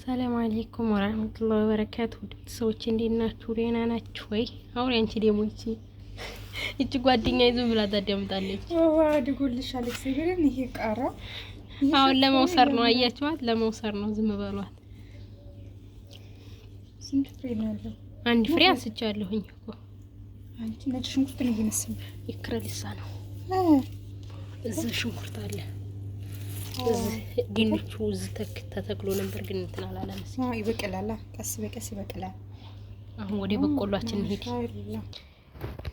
ሰላም አለይኩም ወራህመቱላሂ ወበረካቱ። ሰዎች እንዴት ናችሁ? ደህና ናችሁ ወይ? አሁን አንቺ ደግሞ እቺ ጓደኛዬ ዝም ብላ ታዳምጣለች። አድጎልሻል። እግዚአብሔርን ይሄ ቃራ አሁን ለመውሰር ነው። አያችኋት? ለመውሰር ነው። ዝም በሏት። ስንት ፍሬ ነው ያለው? አንድ ፍሬ አንስቻለሁኝ እኮ። አንቺ ነጭ ሽንኩርት ነው እየመሰለ ይክረልሳ ነው። እዚህ ሽንኩርት አለ። ድንቹ እዚህ ተተክሎ ነበር ግን እንትን አላለም። ይበቅላል። ቀስ በቀስ ይበቅላል። አሁን ወደ በቆሏችን እንሂድ።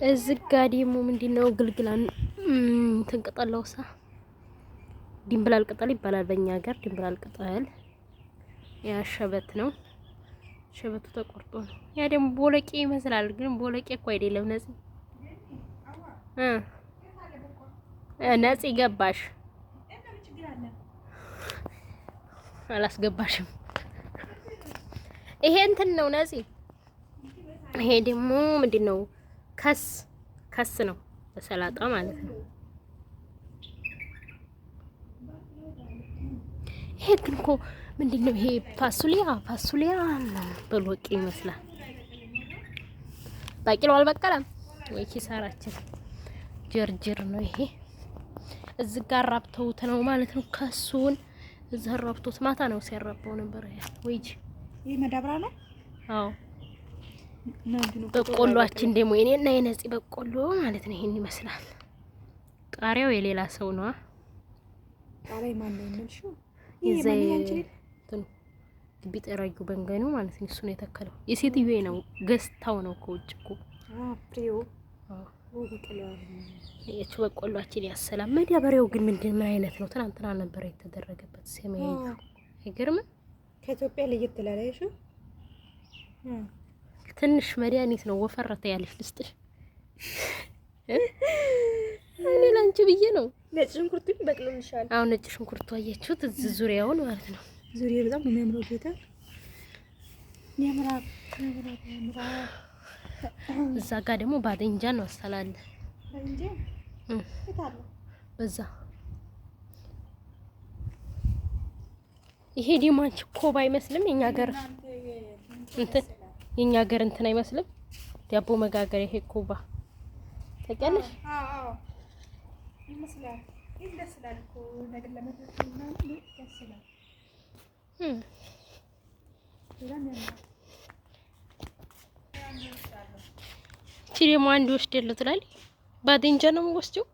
እዚህ ጋ ደግሞ ምንድነው ግልግላን ተንቀጠለውሳ ድንብላል ቅጠል ይባላል በእኛ ሀገር። ድንብላል ቅጠል ያ ሸበት ነው። ሸበቱ ተቆርጦ ነው። ያ ደግሞ ቦለቄ ይመስላል ግን ቦለቄ እኮ አይደለም። ነፂ ገባሽ? አላስገባሽም። ይሄ እንትን ነው ነፂ። ይሄ ደግሞ ምንድነው? ከስ ነው በሰላጣ ማለት ነው። ይሄ ግን እኮ ምንድነው? ይሄ ፋሱሊያ በሎቄ ይመስላል። ባቂላው አልበቀለም ወይ? ኪሳራችን ጀርጀር ነው ይሄ። እዚህ ጋር ራብተውት ነው ማለት ነው። ከሱን እዚህ ራብቶት ማታ ነው ሲያራባው ነበር። ወይጂ ይሄ መዳብራ ነው። አዎ በቆሏችን ደግሞ እኔና የነፂ በቆሎ ማለት ነው። ይሄን ይመስላል። ቃሪያው የሌላ ሰው ነው። ቃሪያ ማን ነው የሚልሽው? ቢጠራዩ በንገኑ ማለት ነው። እሱ ነው የተከለው። የሴትዮዬ ነው ገዝታው ነው ከውጭ እኮ ፍሬው። የቹ በቆሏችን ያሰላም። መዳበሪያው ግን ምን አይነት ነው? ትናንትና ነበር የተደረገበት። ሰማያዊ አይገርምም? ከኢትዮጵያ ለየት ትላለሽ። ትንሽ መድኃኒት ነው። ወፈረተ ያለሽ ልስጥሽ። እኔ ላንቺ ብዬ ነው። ነጭ ሽንኩርቱ በቅሎልሻል። አሁን ነጭ ሽንኩርቱ አያችሁት? እዚህ ዙሪያውን ማለት ነው። ዙሪያው በጣም ነው የሚያምረው። ጌታ ያምራል። እዛ ጋር ደግሞ ባደንጃን ነው አስተላለ እንጂ እታለ በዛ። ይሄ ደግሞ አንቺ ኮባ አይመስልም? የኛ ሀገር እንትን አይመስልም? ዳቦ መጋገር ይሄ ኮባ ታውቂያለሽ? አዎ ይመስላል። ይደስላል እኮ ነገር ለመተከልና ይደስላል። እቺ ደግሞ አንድ ወስደለው ትላለች። ባደንጃ ነው የምወስደው።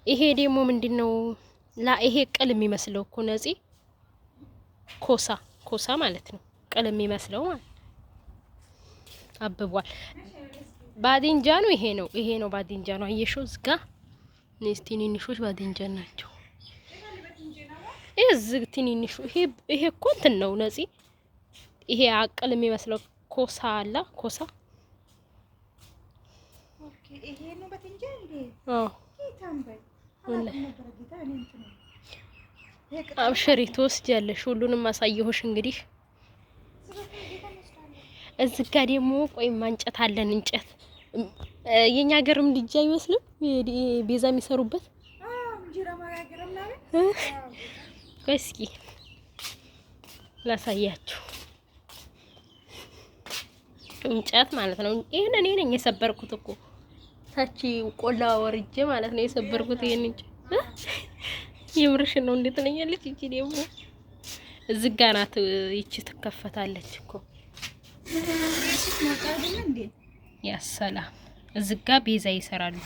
ይሄ ደግሞ ምንድነው? ይሄ ቅል የሚመስለው እኮ ነፂ፣ ኮሳ ማለት ነው። ቅል የሚመስለው ማለት አብቧል። ባደንጃ ነው። ይሄ ነው ባደንጃ ነው። አየሽው? እዝጋ ነስቲ ትንንሾች ባደንጃ ናቸው። እዚህ ትንንሹ ይሄ እኮ እንትን ነው ነፂ። ይሄ አቅል የሚመስለው ኮሳ አለ። ኮሳ ይሄ ነው በትንጀ እንዴ? አዎ ይታምበል አብሽሪ ትወስጃለሽ። ሁሉንም አሳየሁሽ። እንግዲህ እዚህ ጋር ደግሞ ቆይ ማንጨት አለን። እንጨት የኛ ሀገርም ልጅ አይመስልም? ቤዛ የሚሰሩበት እንጀራ ማጋገር ማለት እስኪ ላሳያችሁ። እንጨት ማለት ነው። ይሄን እኔ ነኝ የሰበርኩት እኮ ታቺ ቆላ ወርጄ ማለት ነው የሰበርኩት። ይሄን እንጨት የምርሽ ነው። እንዴት ነኛለች? እቺ ደግሞ እዚህ ጋር ናት። ይቺ ትከፈታለች እኮ ያሰላም። እዚህ ጋር ቤዛ ይሰራሉ።